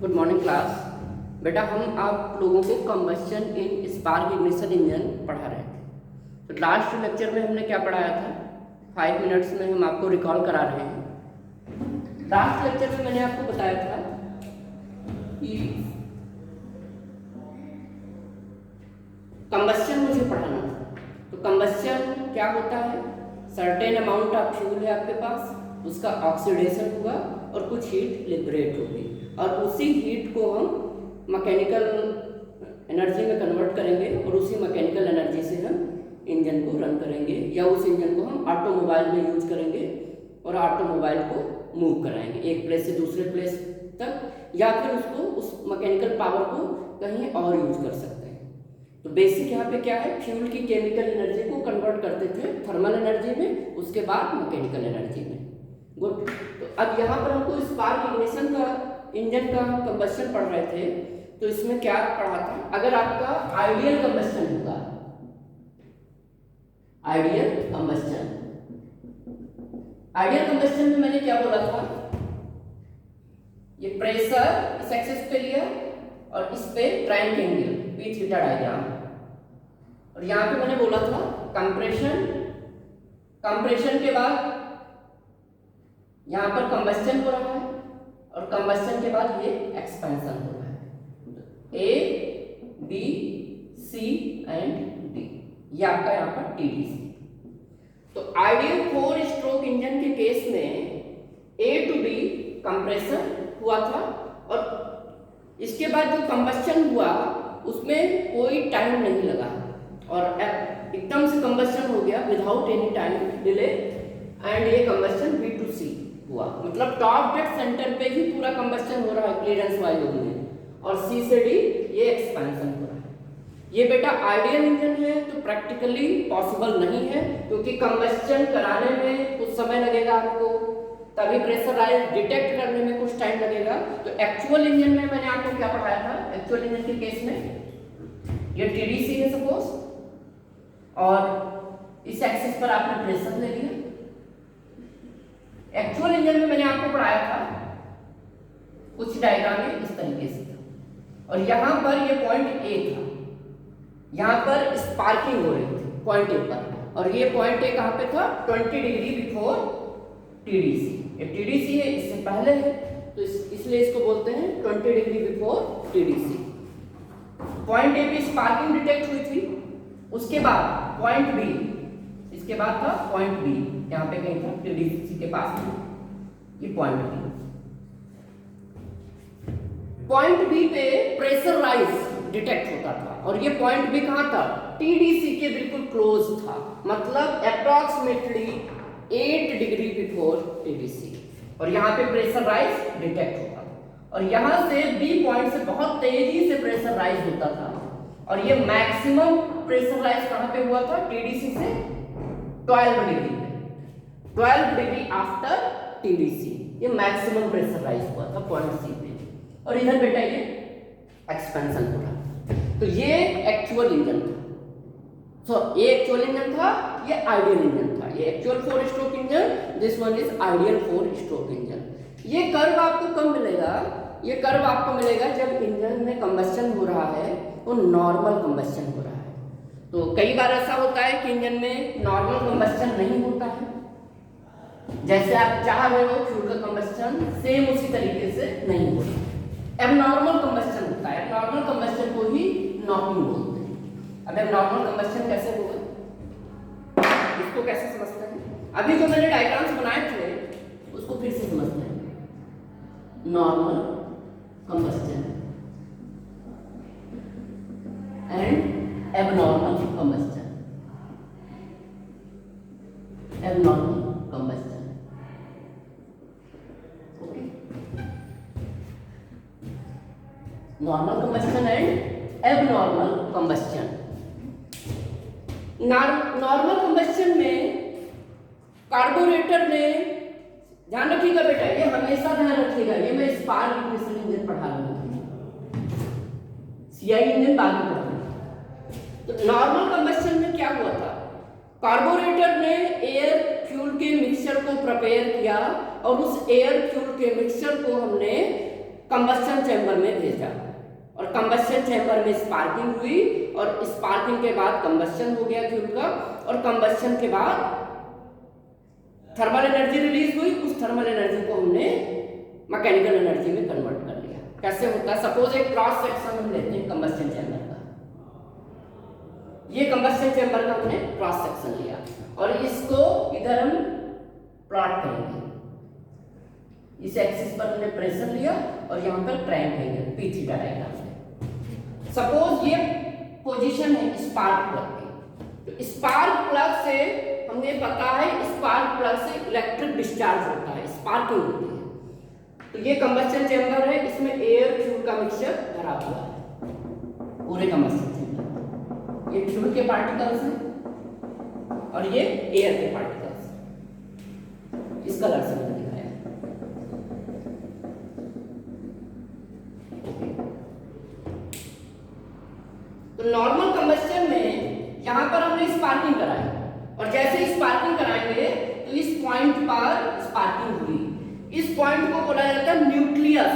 Good morning class. बेटा हम आप लोगों को कंबस्शन इन स्पार्क इग्निशन इंजन पढ़ा रहे थे। तो लास्ट लेक्चर में हमने क्या पढ़ाया था, 5 मिनट्स में हम आपको रिकॉल करा रहे हैं। लास्ट लेक्चर में मैंने आपको बताया था कि कंबस्शन मुझे पढ़ाना था। तो कंबस्शन क्या होता है, सर्टेन अमाउंट ऑफ फ्यूल है आपके पास, उसका ऑक्सीडेशन हुआ और कुछ हीट लिबरेट होगी और उसी हीट को हम मैकेनिकल एनर्जी में कन्वर्ट करेंगे और उसी मैकेनिकल एनर्जी से हम इंजन को रन करेंगे या उस इंजन को हम ऑटोमोबाइल में यूज करेंगे और ऑटोमोबाइल को मूव कराएंगे एक प्लेस से दूसरे प्लेस तक, या फिर उसको उस मैकेनिकल पावर को कहीं और यूज कर सकते हैं। तो बेसिक यहाँ पे क्या है, फ्यूल की केमिकल एनर्जी को कन्वर्ट करते थे थर्मल एनर्जी में, उसके बाद मैकेनिकल एनर्जी में। गुड। तो अब यहाँ पर हमको स्पार्क इग्निशन का इंजन का कंबस्शन पढ़ रहे थे, तो इसमें क्या पढ़ा था, अगर आपका आइडियल कंबस्शन होगा, आइडियल कंबस्शन में मैंने क्या बोला था, ये प्रेशर इस एक्सिस पे लिया और इस पे ट्रायंगल पी थीटा डायग्राम, और यहाँ पे मैंने बोला था कंप्रेशन के बाद यहाँ पर कंबस्शन हो रहा है और कंबस्शन के बाद ये एक्सपेंशन हो रहा है। A B C and D, ये आपका यहाँ पर टीडीसी। तो आइडियल 4 स्ट्रोक इंजन के केस में ए टू बी कंप्रेशन हुआ था और इसके बाद जो कंबस्शन हुआ उसमें कोई टाइम नहीं लगा और एकदम से कंबस्शन हो गया without any time delay, and ये कंबस्शन बी टू सी हुआ, मतलब टॉप डेड सेंटर पे ही पूरा कंबस्शन हो रहा है क्लीयरेंस वाइज में, और सी से डी ये एक्सपेंशन हो रहा है। ये बेटा आइडियल इंजन है तो प्रैक्टिकली पॉसिबल नहीं है, क्योंकि कंबस्शन कराने में कुछ समय लगेगा आपको, तभी प्रेशर राइज डिटेक्ट करने में कुछ टाइम लगेगा। तो एक्चुअल इंजन में मैंने आपको क्या पढ़ाया था, एक्चुअल इंजन के केस में ये टीडीसी है सपोज, और इस एक्सिस पर आपने प्रेशर ले लिया। एक्चुअल इंजन में मैंने आपको पढ़ाया था कुछ डायग्राम इस तरीके से था, और यहां पर ये पॉइंट ए था, यहां पर स्पार्किंग हो रही थी पॉइंट ए पर, और ये पॉइंट ए कहां पे था, 20 डिग्री बिफोर टीडीसी। ये टीडीसी है, इससे पहले है, तो इसलिए इसको बोलते हैं 20 degree before TDC. Point A पे स्पार्किंग डिटेक्ट हुई थी, उसके बाद पॉइंट बी, इसके बाद था पॉइंट बी, यहाँ पे कहीं था टीडीसी के पास में, ये पॉइंट बी। पॉइंट बी पे प्रेशर राइज डिटेक्ट होता था, और ये पॉइंट बी कहाँ था, टीडीसी के बिल्कुल क्लोज था, मतलब अप्रॉक्सीमेटली 8 डिग्री बिफोर टीडीसी, और यहाँ पे प्रेशर राइज डिटेक्ट होता था, और यहाँ से बी पॉइंट से बहुत तेजी से प्रेशर राइज होता था, और ये मैक्सिमम प्रेशर राइज कहाँ पे हुआ था, टीडीसी से 12 डिग्री पे, 12 डिग्री आफ्टर टीडीसी, ये मैक्सिमम प्रेशर राइज हुआ था पॉइंट सी पे, और इधर बेटा ये एक्सपेंशन हो रहा। तो ये एक्चुअल इंजन था, सो ये एक्चुअल इंजन था, ये आइडियल इंजन था। ये actual 4 stroke engine, this one is ideal 4 stroke engine. ये कर्व आपको कब मिलेगा, ये कर्व आपको मिलेगा जब इंजन में कंबस्शन हो रहा है, वो नॉर्मल कंबस्शन हो रहा है। तो कई बार ऐसा होता है कि इंजन में नॉर्मल कंबस्शन नहीं होता है, जैसे आप चाह रहे हो फ्यूल का कंबस्शन सेम उसी तरीके से नहीं होता, एबनॉर्मल कंबस्शन होता है। एबनॉर्मल कंबस्शन को ही नॉकिंग बोलते हैं। अब एबनॉर्मल कंबस्शन कैसे होगा, इसको कैसे समझते हैं, अभी जो मैंने डायग्राम्स बनाए थे उसको फिर से समझते हैं। Normal combustion and abnormal combustion, abnormal combustion, okay, normal combustion and abnormal combustion। Normal combustion में कार्बोरेटर में, ध्यान रखिएगा बेटा, ये हमेशा ध्यान रखिएगा, ये मैं स्पार्क इग्निशन इंजन पढ़ा रहा हूँ, सीआई इंजन बाद में पढ़ा। तो नॉर्मल कंबस्शन में क्या हुआ था, कार्बोरेटर ने एयर फ्यूल के मिक्सचर को प्रिपेयर किया और उस एयर फ्यूल के मिक्सचर को हमने कंबस्शन चैम्बर में भेजा और कंबस्शन चैम्बर में स्पार्किंग हुई और स्पार्किंग के बाद कंबस्शन हो गया फ्यूल का और कंबस्शन के बाद थर्मल एनर्जी रिलीज हुई। उस थर्मल एनर्जी को हमने मैकेनिकल एनर्जी में कन्वर्ट कर लिया। कैसे होता है? सपोज एक क्रॉस सेक्शन हम लेते हैं कंबस्शन चैम्बर का, ये कंबस्शन चैम्बर का हमने क्रॉस सेक्शन लिया और इसको इधर हम प्लॉट करेंगे। इस एक्सिस पर हमने प्रेशर लिया और यहाँ पर ट्रायंगल है पी थीटा डायग्राम में। सपोज ये पोजीशन है स्पार्क प्लग की, तो स्पार्क प्लग से हमें पता है स्पार्क प्लग से इलेक्ट्रिक डिस्चार्ज होता है, स्पार्किंग होती है। तो ये कंबस्शन चैम्बर है, इसमें एयर फ्यूल का मिक्सचर भरा हुआ है पूरे कंबस्शन चैम्बर। ये फ्यूल के पार्टिकल्स हैं और ये एयर के पार्टिकल्स। इस कलर से मैंने दिखाया। तो नॉर्मल कंबस्शन में यहां पर हमने स्पार्किंग कराई और जैसे स्पार्किंग कराएंगे तो इस पॉइंट पर स्पार्किंग हुई। इस पॉइंट को बोला जाता है न्यूक्लियस।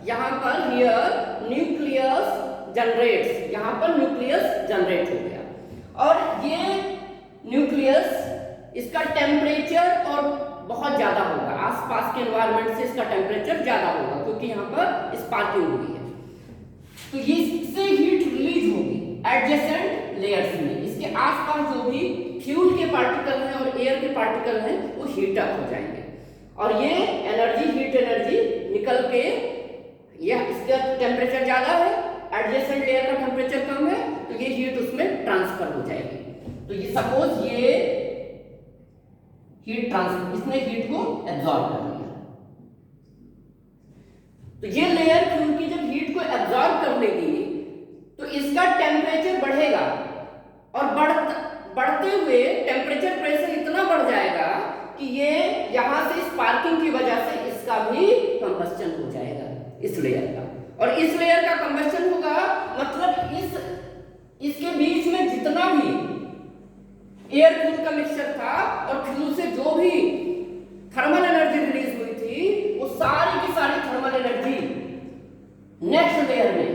यहां पर हियर न्यूक्लियस जनरेट्स, यहां पर न्यूक्लियस जनरेट हो गया और ये न्यूक्लियस इसका टेम्परेचर और बहुत ज्यादा होगा, आसपास के एनवायरनमेंट से इसका टेम्परेचर ज्यादा होगा क्योंकि यहां पर स्पार्किंग हुई है। तो ये इससे हीट रिलीज होगी एडजेसेंट लेयर्स में। इसके आसपास जो भी फ्यूल के पार्टिकल हैं और एयर के पार्टिकल हैं वो हीट अप हो जाएंगे और ये एनर्जी, हीट एनर्जी निकल के, ये इसका टेम्परेचर ज्यादा है, एडजेसेंट लेयर का टेम्परेचर कम है, तो ये हीट उसमें ट्रांसफर हो जाएगी। तो ये सपोज ये हीट ट्रांसफर, इसने हीट को एब्जॉर्ब कर लिया। तो ये लेयर फ्यूल की जब हीट को एब्जॉर्ब कर लेगी तो इसका टेम्परेचर बढ़ेगा और बढ़ते हुए टेम्परेचर प्रेशर इतना बढ़ जाएगा कि ये यहां से स्पार्किंग की वजह से इसका भी कंबस्शन हो जाएगा इस लेयर का। और इस लेयर का कंबस्शन होगा मतलब इसके बीच में जितना भी एयर फ्यूल का मिक्सचर था और फ्यूल से जो भी थर्मल एनर्जी रिलीज हुई थी वो सारी की सारी थर्मल एनर्जी नेक्स्ट लेयर में,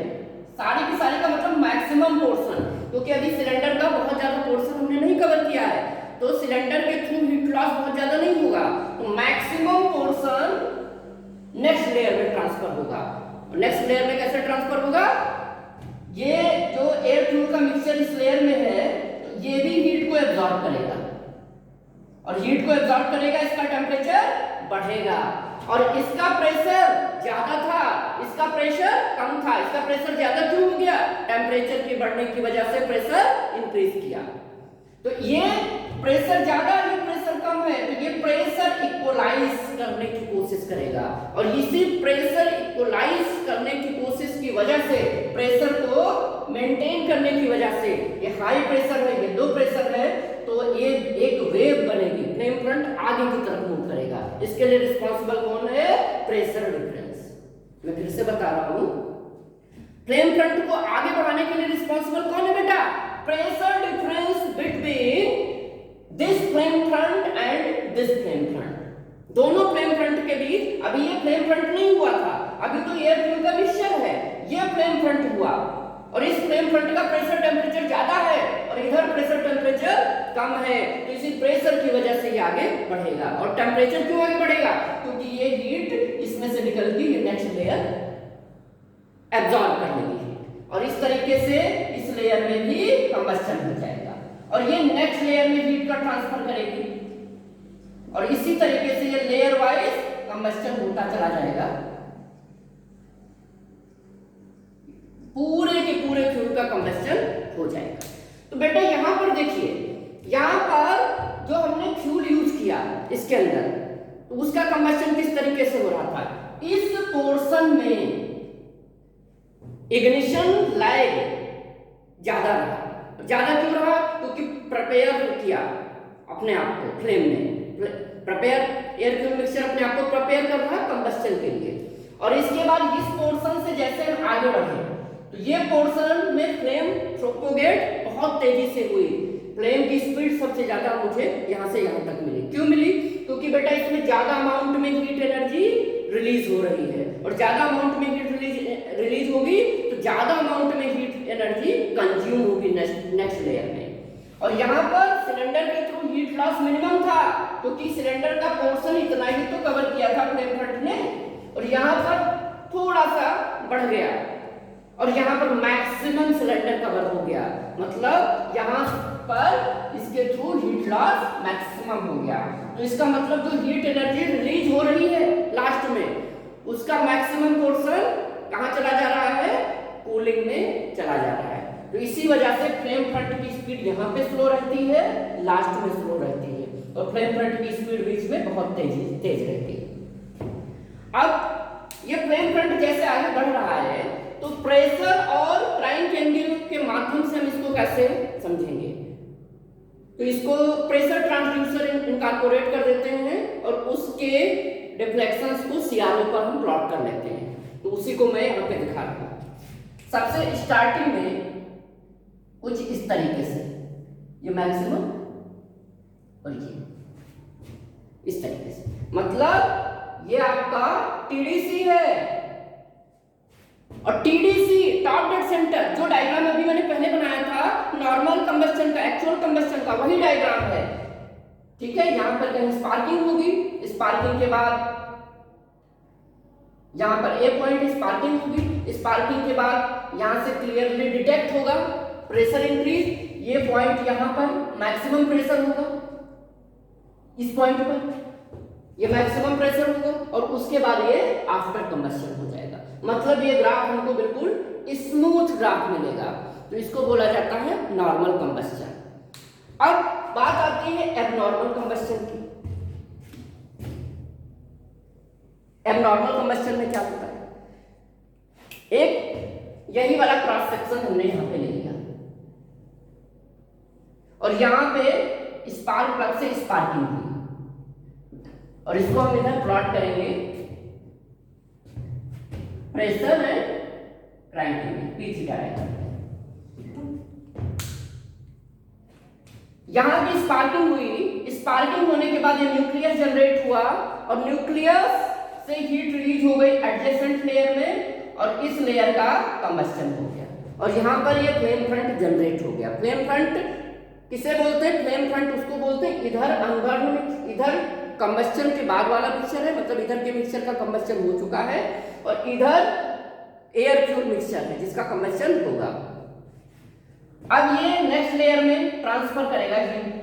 सारी की सारी का मतलब मैक्सिमम पोर्शन, क्योंकि अभी सिलेंडर का बहुत ज्यादा पोर्शन हमने नहीं कवर किया है तो सिलेंडर के थ्रू हीट लॉस बहुत ज्यादा नहीं होगा, तो मैक्सिमम पोर्शन नेक्स्ट लेयर में ट्रांसफर होगा। नेक्स्ट लेयर में कैसे ट्रांसफर होगा? ये जो एयर फ्यूल का मिक्सचर इस लेयर में है तो ये भी हीट को एब्जॉर्ब करेगा और हीट को एब्जॉर्ब करेगा, इसका टेम्परेचर बढ़ेगा और इसका प्रेशर ज्यादा था, इसका प्रेशर कम था। इसका प्रेशर ज्यादा क्यों हो गया? टेम्परेचर के बढ़ने की वजह से प्रेशर इंक्रीज किया। तो ये प्रेशर ज्यादा, ये प्रेशर कम है, तो ये प्रेशर इक्वलाइज करने की कोशिश करेगा और इसी प्रेशर इक्वलाइज करने की कोशिश की वजह से, प्रेशर को मेंटेन करने की वजह से, ये हाई प्रेशर है, ये लो प्रेशर है, तो ये एक वेव बनेगी, फ्लेम फ्रंट आगे की तरफ मूव करेगा। इसके लिए रिस्पांसिबल कौन है? Pressure difference. मैं फिर से बता रहा हूं, फ्लेम फ्रंट को आगे बढ़ाने के लिए रिस्पांसिबल कौन है बेटा? Pressure difference between this flame front end this flame front. दोनों फ्लेम फ्रंट के बीच, अभी ये फ्लेम फ्रंट नहीं हुआ था, अभी तो एयर फ्यूल का मिक्सचर है, ये फ्लेम फ्रंट हुआ और इस फ्लेम फ्रंट का प्रेशर टेम्परेचर ज्यादा है और इधर प्रेशर टेम्परेचर कम है, तो इसी प्रेशर की वजह से ये आगे बढ़ेगा। और टेम्परेचर क्यों आगे बढ़ेगा? क्योंकि ये हीट इसमें से निकल के ये नेक्स्ट लेयर एब्जॉर्ब कर लेगी और इस तरीके से इस लेयर में भी कंबस्शन हो जाएगा और ये नेक्स्ट लेयर में हीट का ट्रांसफर करेगी और इसी तरीके से ये लेयर वाइज कंबस्शन होता चला जाएगा, पूरे के पूरे फ्यूल का कंबस्शन हो जाएगा। तो बेटा यहां पर देखिए, यहां पर जो हमने फ्यूल यूज किया इसके अंदर, तो उसका कंबस्शन किस तरीके से हो रहा था? इस पोर्शन में इग्निशन लैग ज्यादा रहा। ज्यादा क्यों रहा? क्योंकि प्रिपेयर किया अपने आप को फ्लेम में, प्रिपेयर एयर फ्यूल मिक्सचर अपने आप को प्रिपेयर कर रहा है कंबस्शन के लिए। और इसके बाद इस पोर्शन से जैसे हम आगे बढ़े तो ये पोर्शन में फ्लेम प्रोपोगेट बहुत तेजी से हुई, फ्लेम की स्पीड सबसे ज्यादा मुझे यहां से यहां तक मिली। क्यों मिली? क्योंकि बेटा इसमें ज्यादा अमाउंट में हीट एनर्जी रिलीज हो रही है, और ज्यादा अमाउंट में हीट रिलीज होगी तो ज्यादा अमाउंट में हीट एनर्जी कंज्यूम होगी नेक्स्ट लेयर में। और यहाँ पर सिलेंडर के थ्रू हीट लॉस मिनिमम था, क्योंकि सिलेंडर का पोर्शन इतना ही तो कवर किया था फ्लेम फ्रंट ने, और यहाँ पर थोड़ा सा बढ़ गया, और यहाँ पर मैक्सिमम सिलेंडर कवर हो गया, मतलब यहाँ पर इसके थ्रू हीट लॉस मैक्सिमम हो गया। तो इसका मतलब जो हीट एनर्जी रिलीज हो रही है लास्ट में, उसका मैक्सिमम पोर्शन कहाँ चला जा रहा है, कूलिंग में चला जा रहा है। तो इसी वजह से फ्लेम फ्रंट की स्पीड यहाँ पे स्लो रहती है, लास्ट में स्लो रहती है, और फ्लेम फ्रंट की स्पीड बीच में बहुत तेज रहती है। अब ये फ्लेम फ्रंट जैसे आगे बढ़ रहा है, तो प्रेशर और प्राइम कैंडल के माध्यम से हम इसको कैसे समझेंगे, तो इसको प्रेशर ट्रांसड्यूसर इनकॉर्पोरेट कर देते हैं, और उसके डिफ्लेक्शंस को सीआरओ पर हम प्लॉट कर लेते हैं। तो उसी को मैं यहाँ पे दिखा रहा हूँ। सबसे स्टार्टिंग में कुछ इस तरीके से, ये मैक्सिमम और ये इस तरीके से, मतलब ये आपका टीडीसी है, और टीडीसी टॉप डेड सेंटर जो डायग्राम अभी मैंने पहले बनाया था नॉर्मल कंबस्टन का, एक्चुअल कंबस्टन का, वही डायग्राम है, ठीक है। यहां पर कहीं स्पार्किंग होगी, स्पार्किंग के बाद यहां पर ए पॉइंट स्पार्किंग होगी, स्पार्किंग के बाद यहां से क्लियरली डिटेक्ट होगा प्रेशर इंक्रीज, ये पॉइंट यहां पर मैक्सिमम प्रेशर होगा, इस पॉइंट पर ये मैक्सिमम प्रेशर होगा, और उसके बाद ये आफ्टर कंबस्शन हो जाएगा। मतलब ये ग्राफ हमको बिल्कुल स्मूथ ग्राफ मिलेगा, तो इसको बोला जाता है नॉर्मल कंबस्शन। अब बात आती है एबनॉर्मल कंबस्शन की। एबनॉर्मल कंबस्शन में क्या होता है, एक यही वाला क्रॉस सेक्शन हमने यहां पे ले लिया, और यहां पे स्पार्क प्लग से स्पार्किंग हुई, और इसको हम इधर प्लॉट करेंगे प्रेशर है प्राइम कैंडल पी थीटा है। यहां पे स्पार्किंग हुई, स्पार्किंग होने के बाद ये न्यूक्लियस जनरेट हुआ, और न्यूक्लियस से हीट रिलीज हो गई एडजेसेंट लेयर में, और इस लेयर का कंबस्शन हो गया, और यहां पर ये फ्लेम फ्रंट जनरेट हो गया। फ्लेम फ्रंट किसे बोलते हैं, फ्लेम फ्रंट उसको बोलते हैं इधर अनबर्न, इधर कंबस्शन के बाद वाला मिक्सचर है, मतलब इधर के मिक्सचर का कंबस्शन हो चुका है, और इधर एयर फ्यूल मिक्सचर है जिसका कंबस्शन होगा। अब ये नेक्स्ट लेयर में ट्रांसफर करेगा हीट,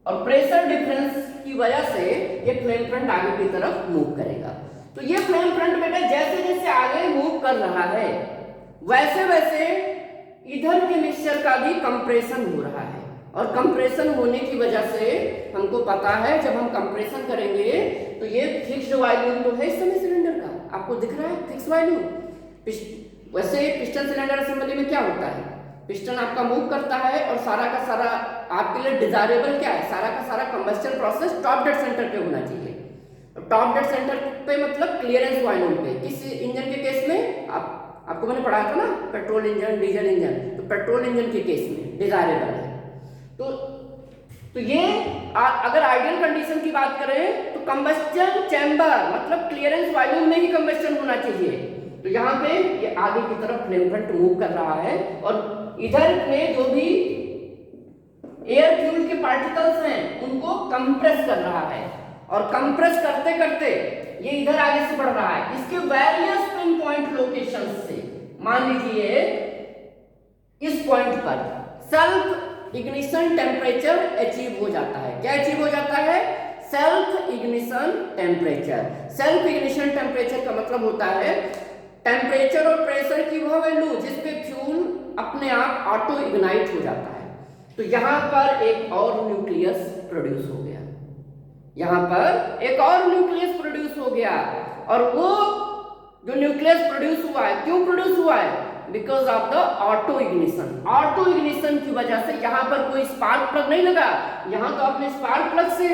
और प्रेशर डिफरेंस की वजह से ये फ्लेम फ्रंट आगे की तरफ मूव करेगा। तो ये फ्लेम फ्रंट बेटा जैसे जैसे आगे मूव कर रहा है, वैसे वैसे इधर के मिक्सचर का भी कंप्रेशन हो रहा है, और कंप्रेशन होने की वजह से हमको पता है जब हम कंप्रेशन करेंगे तो ये फिक्स्ड वॉल्यूम तो है इस समय सिलेंडर का, आपको दिख रहा है फिक्स वॉल्यूम। वैसे पिस्टन सिलेंडर असेंबली में क्या होता है, पिस्टन आपका मूव करता है, और सारा का सारा आपके लिए डिजायरेबल क्या है, सारा का सारा combustion process top dead centre पे होना चाहिए। टॉप डेड सेंटर पे मतलब क्लियरेंस वॉल्यूम पे। किस इंजन के केस में, आपको मैंने पढ़ाया था ना, पेट्रोल इंजन, डीजल इंजन, तो पेट्रोल इंजन के केस में डिजायरेबल है। तो ये अगर आइडियल कंडीशन की बात करें तो कंबस्शन चैम्बर मतलब क्लियरेंस वॉल्यूम में ही कंबस्शन होना चाहिए। तो यहाँ पे ये आगे की तरफ फ्लेम फ्रंट मूव कर रहा है, और इधर में जो भी एयर फ्यूल के पार्टिकल्स हैं उनको कंप्रेस कर रहा है, और कंप्रेस करते करते ये इधर आगे से बढ़ रहा है। इसके वेरियस पिन पॉइंट लोकेशन से मान लीजिए इस पॉइंट पर सेल्फ इग्निशन टेम्परेचर अचीव हो जाता है। क्या अचीव हो जाता है? Self ignition temperature. Self ignition temperature का मतलब होता है टेम्परेचर और प्रेशर की वह वैल्यू जिस पे फ्यूल अपने आप ऑटो इग्नाइट हो जाता है। तो यहां पर एक और न्यूक्लियस प्रोड्यूस हो गया, यहां पर एक और न्यूक्लियस प्रोड्यूस हो गया, और वो जो न्यूक्लियस प्रोड्यूस हुआ है, क्यों प्रोड्यूस हुआ है? Because of the auto ignition. Auto ignition की वजह से यहां पर कोई स्पार्क प्लग नहीं लगा, यहां तो आपने स्पार्क प्लग से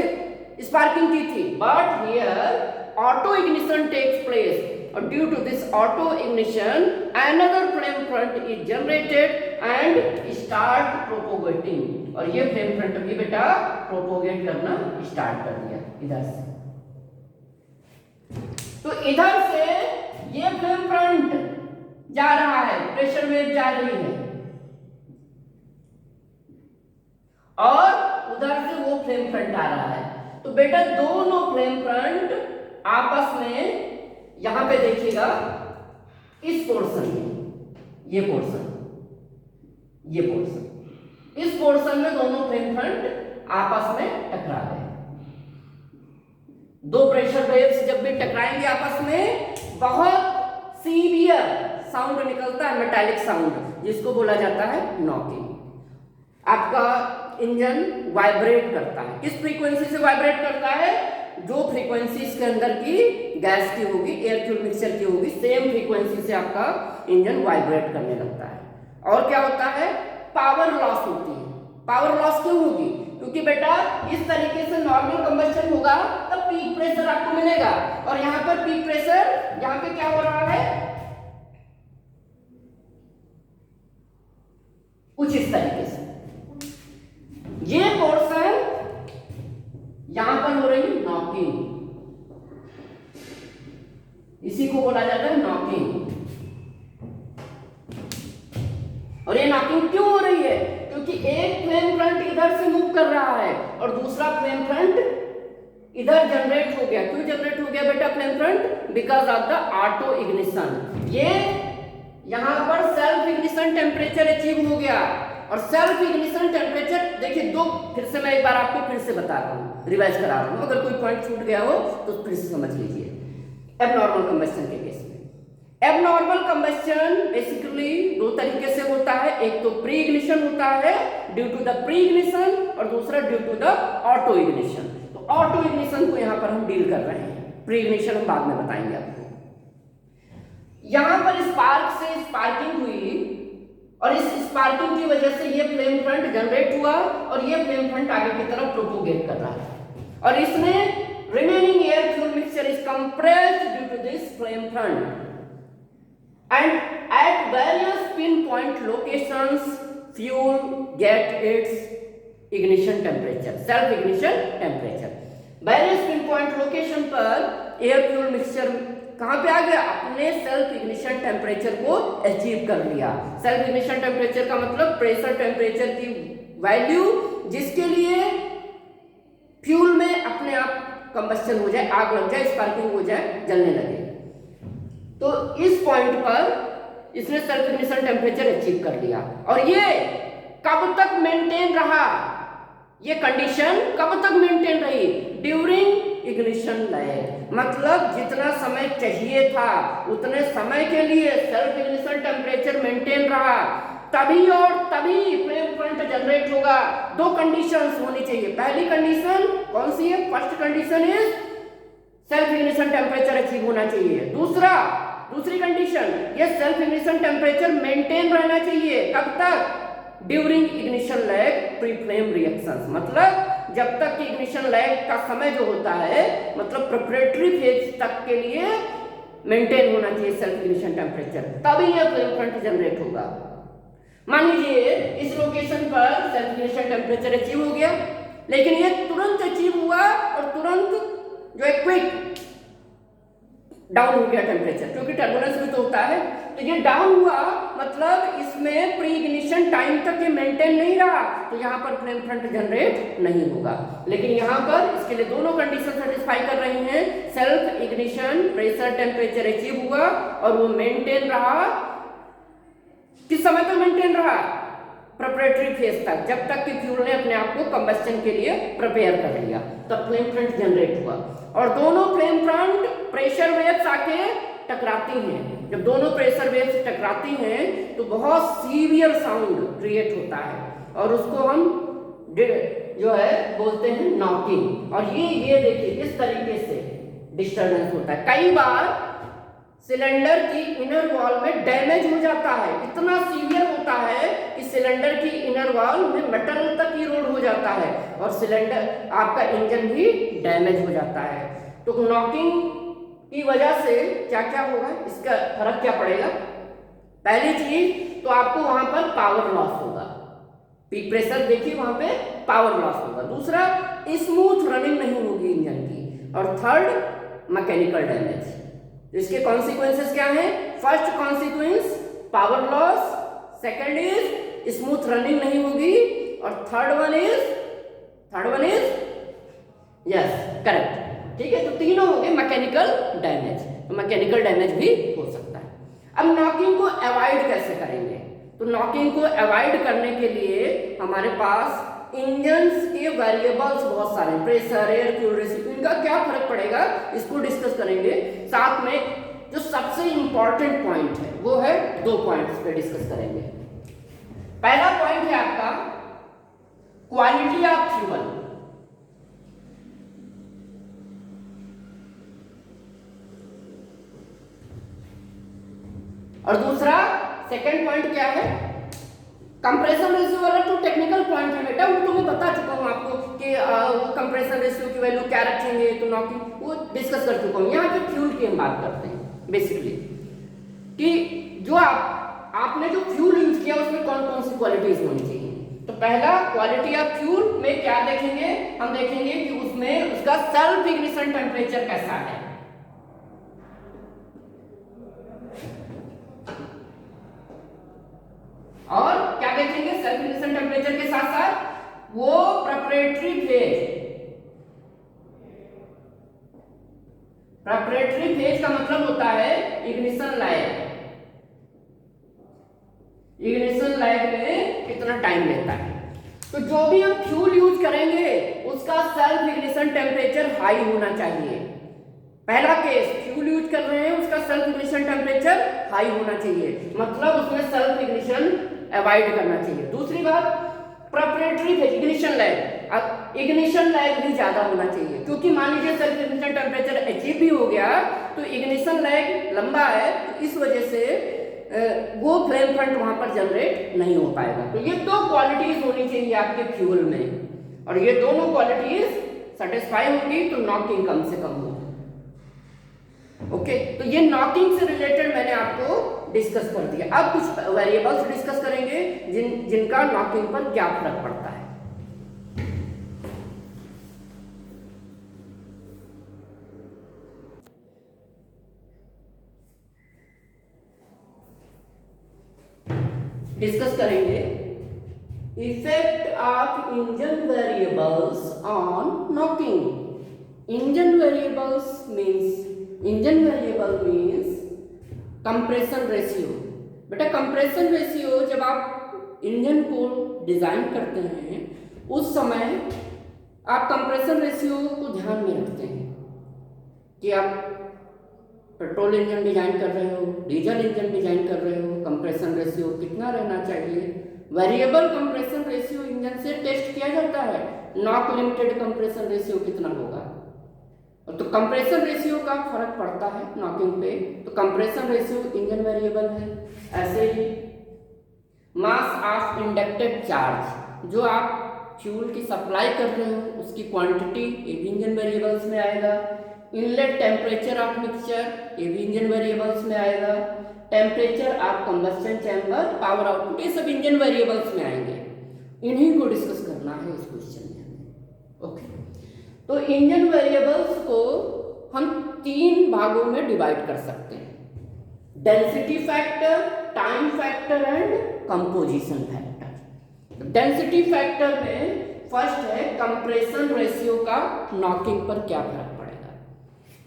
स्पार्किंग की थी, but here auto ignition takes place, और due to this auto ignition another flame front is generated and start propagating, और ये फ्लेम फ्रंट भी बेटा प्रोपोगेट करना स्टार्ट कर दिया इधर से। तो इधर से ये फ्लेम फ्रंट जा रहा है, प्रेशर वेव जा रही है, और उधर से वो फ्लेम फ्रंट आ रहा है। तो बेटा दोनों फ्लेम फ्रंट आपस में यहां पे देखिएगा इस पोर्शन में, ये पोर्शन, ये पोर्शन, इस पोर्शन में दोनों फ्लेम फ्रंट आपस में टकरा गए। दो प्रेशर वेव्स जब भी टकराएंगे आपस में, बहुत सीवियर साउंड निकलता है, मेटालिक साउंड, जिसको बोला जाता है नॉकिंग। आपका इंजन वाइब्रेट करता है। किस फ्रीक्वेंसी से वाइब्रेट करता है? जो फ्रीक्वेंसी इसके अंदर की गैस की होगी, एयर फ्यूल मिक्सचर की होगी, सेम फ्रीक्वेंसी से आपका इंजन वाइब्रेट करने लगता है। और क्या होता है? पावर लॉस होती है। पावर लॉस क्यों होगी? क्योंकि बेटा इस तरीके से नॉर्मल कंबस्शन होगा तब पीक प्रेशर आपको मिलेगा, और यहां पर पीक प्रेशर, यहां पे क्या हो रहा है, कुछ इस तरीके से। ये पोर्शन यहां पर हो रही है नॉकिंग, इसी को बोला जाता है नॉकिंग। और ये नॉकिंग क्यों हो रही है? क्योंकि एक फ्लेम फ्रंट इधर से मूव कर रहा है और दूसरा फ्लेम फ्रंट इधर जनरेट हो गया। क्यों जनरेट हो गया बेटा flame front? Because of the auto ignition. ये यहां पर सेल्फ इग्निशन टेम्परेचर अचीव हो गया। और सेल्फ इग्निशन टेम्परेचर देखिए दो, फिर से मैं एक बार आपको फिर से बता रहा हूं, रिवाइज करा रहा हूं, अगर कोई पॉइंट छूट गया हो तो फिर से समझ लीजिए। एबनॉर्मल कंबस्शन के केस में, एबनॉर्मल कंबस्शन बेसिकली दो तरीके से होता है। एक तो प्री इग्निशन होता है due to the pre ignition, और दूसरा due to the auto ignition. तो ऑटो इग्निशन को यहां पर हम डील कर रहे हैं, प्री इग्निशन हम बाद में बताएंगे आपको। यहां पर स्पार्क से स्पार्किंग हुई, और इस स्पार्किंग की वजह से ये फ्लेम फ्रंट जनरेट हुआ, और ये फ्लेम फ्रंट आगे की तरफ प्रोपोगेट कर रहा है, और इसमें remaining air fuel mixture is compressed due to this flame front, and at various pinpoint locations fuel get its ignition temperature, self ignition temperature। various pinpoint location पर एयर फ्यूल मिक्सचर कहां पे आ गया? अपने सेल्फ इग्निशन टेम्परेचर को achieve कर लिया। Self ignition temperature का मतलब प्रेशर टेम्परेचर की वैल्यू जिसके लिए फ्यूल में अपने आप कंबस्शन हो जाए, आग लग जाए, स्पार्किंग हो जाए, जलने लगे। तो इस पॉइंट पर इसने सेल्फ इग्निशन टेम्परेचर अचीव कर लिया। और ये कब तक मेंटेन रहा? ये कंडीशन कब तक मेंटेन रही? ड्यूरिंग इग्निशन लैग, मतलब जितना समय चाहिए था उतने समय के लिए सेल्फ इग्निशन टेम्परेचर मेंटेन रहा, तभी और तभी फ्लेम फ्रंट जनरेट होगा। दो कंडीशंस होनी चाहिए। पहली कंडीशन कौन सी है? First condition is self ignition temperature achieve होना चाहिए। दूसरी कंडीशन, ये सेल्फ इग्निशन टेम्परेचर मेंटेन रहना चाहिए। कब तक? During ignition lag pre flame reactions, मतलब जब तक कि इग्निशन लैग का समय जो होता है, मतलब प्रिपरेटरी फेज तक के लिए मेंटेन होना चाहिए सेल्फ इग्निशन टेम्परेचर, तभी यह फ्लेम फ्रंट जनरेट होगा। मान लीजिए इस लोकेशन पर सेल्फ इग्निशन टेम्परेचर अचीव हो गया, लेकिन ये तुरंत अचीव हुआ और तुरंत जो है क्विक डाउन हो गया टेम्परेचर, क्योंकि टर्बुलेंस भी तो होता है। तो ये डाउन हुआ, मतलब इसमें प्री इग्निशन टाइम तक ये मेंटेन नहीं रहा, तो यहाँ पर फ्लेम फ्रंट जनरेट नहीं होगा। लेकिन यहाँ पर इसके लिए दोनों कंडीशन सेटिस्फाई कर रही हैं। Self ignition pressure temperature achieve हुआ और वो मेंटेन रहा। किस समय तक मेंटेन रहा? प्रिपरेटरी फेज तक, जब तक कि फ्यूल ने अपने आप को कंबस्शन के लिए प्रिपेयर कर लिया, तब फ्लेम फ्रंट जनरेट हुआ। और दोनों फ्लेम फ्रंट प्रेशर वेव्स आके टकराती हैं। जब दोनों प्रेशर वेव्स टकराती हैं तो बहुत सीवियर साउंड क्रिएट होता है, और उसको हम जो है बोलते हैं नॉकिंग। और ये देखिए इस तरीके से डिस्टर्बेंस होता है। कई बार सिलेंडर की इनर वॉल में डैमेज हो जाता है, इतना सीवियर होता है कि सिलेंडर की इनर वॉल में मेटल तक इरोड हो जाता है और सिलेंडर आपका इंजन भी डैमेज हो जाता है। तो नॉकिंग की वजह से क्या क्या होगा, इसका फर्क क्या पड़ेगा? पहली चीज तो आपको वहां पर पावर लॉस होगा, पीक प्रेशर देखिए वहां पे पावर लॉस होगा। दूसरा, स्मूथ रनिंग नहीं होगी इंजन की। और थर्ड, मैकेनिकल डैमेज। इसके कॉन्सिक्वेंसेस क्या हैं? First consequence power loss, second is smooth running नहीं होगी, और third one is yes correct, ठीक है। तो तीनों हो गए मैकेनिकल डैमेज, तो मैकेनिकल डैमेज भी हो सकता है। अब नॉकिंग को अवॉइड कैसे करेंगे? तो नॉकिंग को अवॉइड करने के लिए हमारे पास इंजन्स के वेरिएबल्स बहुत सारे, प्रेशर, एयर फ्यूल, इनका क्या फर्क पड़ेगा इसको डिस्कस करेंगे। साथ में जो सबसे इंपॉर्टेंट पॉइंट है वो है 2 पॉइंट्स पे डिस्कस करेंगे। पहला पॉइंट है आपका क्वालिटी ऑफ फ्यूल, और दूसरा सेकंड पॉइंट क्या है? कंप्रेशन रेशियो वाला तो टेक्निकल पॉइंट है बेटा, वो तो मैं बता चुका हूं आपको कि कंप्रेशन रेशियो की वैल्यू क्या रखेंगे, तो नॉकिंग वो डिस्कस कर चुका हूं। यहाँ पे फ्यूल की हम बात करते हैं बेसिकली, कि जो आपने जो फ्यूल यूज किया उसमें कौन कौन सी क्वालिटीज होनी चाहिए। तो पहला क्वालिटी ऑफ फ्यूल में क्या देखेंगे? हम देखेंगे कि उसमें उसका सेल्फ इग्निशन टेम्परेचर कैसा है, और क्या देखेंगे सेल्फ इग्निशन टेम्परेचर के साथ साथ वो प्रेपरेटरी फेज का मतलब होता है इग्निशन लैग में कितना टाइम लेता है। तो जो भी हम फ्यूल यूज करेंगे उसका सेल्फ इग्निशन टेम्परेचर हाई होना चाहिए। पहला केस, फ्यूल यूज कर रहे हैं उसका सेल्फ इग्निशन टेम्परेचर हाई होना चाहिए, मतलब उसमें सेल्फ इग्निशन अवॉइड करना चाहिए। दूसरी बात, प्रेपरेटरी फेज, इग्निशन लैग भी ज्यादा होना चाहिए, क्योंकि मान लीजिए सेल्फ इग्निशन टेम्परेचर अचीव भी हो गया तो इग्निशन लैग लंबा है, तो इस वजह से वो फ्लेम फ्रंट वहां पर जनरेट नहीं हो पाएगा। तो ये 2 क्वालिटीज होनी चाहिए आपके फ्यूल में, और ये दोनों क्वालिटीज सेटिस्फाई होगी तो नॉकिंग कम से कम होगी। ओके, तो ये नॉकिंग से रिलेटेड मैंने आपको डिस्कस कर दिया। अब कुछ वेरिएबल्स डिस्कस करेंगे जिनका नॉकिंग पर क्या फर्क पड़ता है। डिस्कस करेंगे effect of engine variables on knocking. Engine variable means compression ratio. बेटा कंप्रेशन रेशियो जब आप इंजन को डिजाइन करते हैं उस समय आप कंप्रेशन रेशियो को ध्यान में रखते हैं कि आप पेट्रोल इंजन डिजाइन कर रहे हो, डीजल इंजन डिजाइन कर रहे हो, कंप्रेशन रेशियो कितना रहना चाहिए। वेरिएबल कंप्रेशन रेशियो इंजन से टेस्ट किया जाता है, नॉक लिमिटेड कंप्रेशन रेशियो कितना होगा। तो कंप्रेशन रेशियो का फर्क पड़ता है नॉकिंग पे, तो कंप्रेशन रेशियो इंजन वेरिएबल है। ऐसे ही मास ऑफ इंडक्टेड चार्ज, जो आप फ्यूल की सप्लाई कर रहे हो उसकी क्वांटिटी, ये भी इंजन वेरिएबल्स में आएगा। इनलेट टेम्परेचर ऑफ मिक्सचर, ये भी इंजन वेरिएबल्स में आएगा। Temperature of combustion chamber, power output, ये सब इंजन वेरिएबल्स में आएंगे। इन्हीं को डिस्कस करना है इस क्वेश्चन में। ओके, तो इंजन वेरिएबल्स को हम 3 भागों में डिवाइड कर सकते हैं, density factor, time factor and composition factor. Density factor में फर्स्ट है कंप्रेशन रेशियो का नॉकिंग पर क्या फर्क पड़ेगा।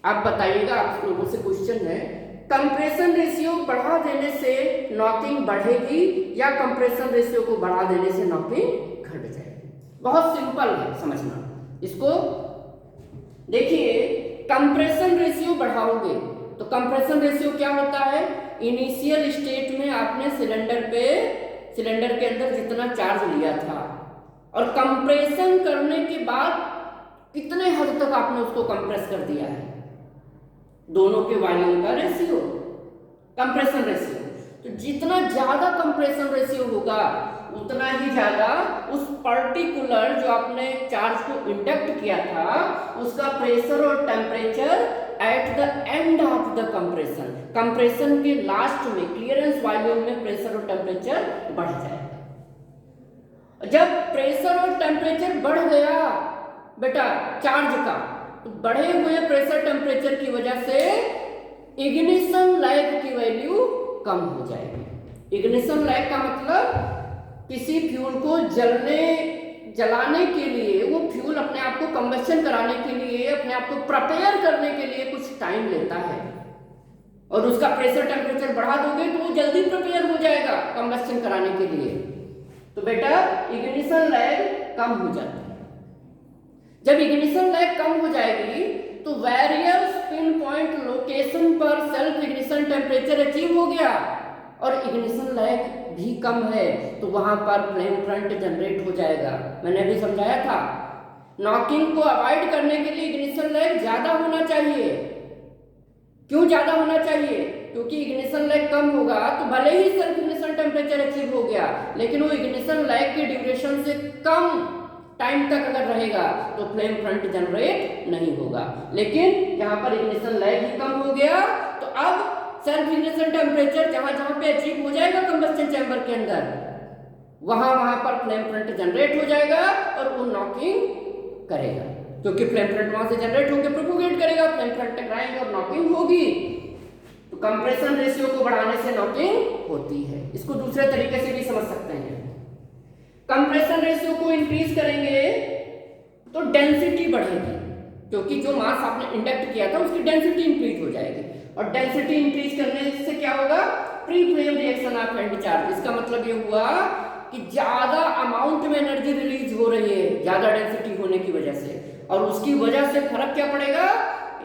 आप बताइएगा, आप लोगों से क्वेश्चन है, कंप्रेशन रेशियो बढ़ा देने से नॉकिंग बढ़ेगी या कंप्रेशन रेशियो को बढ़ा देने से नॉकिंग घट जाएगी। बहुत सिंपल है समझना इसको। देखिए कंप्रेशन रेशियो बढ़ाओगे तो कंप्रेशन रेशियो क्या होता है, इनिशियल स्टेट में आपने सिलेंडर के अंदर जितना चार्ज लिया था और कंप्रेशन करने के बाद कितने हद तक आपने उसको कंप्रेस कर दिया है, दोनों के वॉल्यूम का रेशियो, कंप्रेशन रेशियो। तो जितना ज्यादा कंप्रेशन रेशियो होगा उतना ही ज्यादा उस पर्टिकुलर जो आपने चार्ज को इंडक्ट किया था उसका प्रेशर और temperature at the end of the compression के लास्ट में क्लियरेंस वॉल्यूम में प्रेशर और टेम्परेचर बढ़ जाएगा। जब प्रेशर और टेम्परेचर बढ़ गया बेटा चार्ज का, तो बढ़े हुए प्रेशर टेम्परेचर की वजह से इग्निशन लैग की वैल्यू कम हो जाएगी। इग्निशन लैग का मतलब किसी फ्यूल को जलाने के लिए, वो फ्यूल अपने आप को कंबशन कराने के लिए, अपने आप को प्रिपेयर करने के लिए कुछ टाइम लेता है, और उसका प्रेशर टेम्परेचर बढ़ा दोगे तो वो जल्दी प्रिपेयर हो जाएगा कंबशन कराने के लिए। तो बेटा इग्निशन लैग कम हो जाती है। जब इग्निशन लैग कम हो जाएगी तो वेरियस पिन पॉइंट लोकेशन पर सेल्फ इग्निशन टेम्परेचर अचीव हो गया और इग्निशन लैग भी कम है, तो वहां पर फ्लेम फ्रंट जनरेट हो जाएगा। मैंने अभी समझाया था, नॉकिंग को अवॉइड करने के लिए इग्निशन लैग ज्यादा होना चाहिए। क्यों ज्यादा होना चाहिए? क्योंकि इग्निशन लैग कम होगा तो भले ही सेल्फ इग्निशन टेम्परेचर अचीव हो गया, लेकिन वो इग्निशन लैग के ड्यूरेशन से कम टाइम तक अगर रहेगा तो फ्लेम फ्रंट जनरेट नहीं होगा। लेकिन यहाँ पर इग्निशन लैग ही कम हो गया तो अब सेल्फ इग्निशन टेम्परेचर जहां जहां पे अचीव हो जाएगा कंबस्शन चैम्बर के अंदर, वहां पर फ्लेम फ्रंट जनरेट हो जाएगा और वो नॉकिंग करेगा, क्योंकि फ्लेम फ्रंट वहां से जनरेट होकर प्रोपोगेट करेगा, फ्लेम फ्रंट टकराएंगे और नॉकिंग होगी। तो कंप्रेशन रेशियो को बढ़ाने से नॉकिंग होती है। इसको दूसरे तरीके से भी समझ सकते हैं। कंप्रेशन रेशियो को इंक्रीज करेंगे तो डेंसिटी बढ़ेगी, क्योंकि जो मास आपने इंडक्ट किया था उसकी डेंसिटी इंक्रीज हो जाएगी, और डेंसिटी इंक्रीज करने से क्या होगा? Pre flame reaction of and charge. इसका मतलब ये हुआ कि ज्यादा अमाउंट में एनर्जी रिलीज हो रही है ज्यादा डेंसिटी होने की वजह से, और उसकी वजह से फर्क क्या पड़ेगा?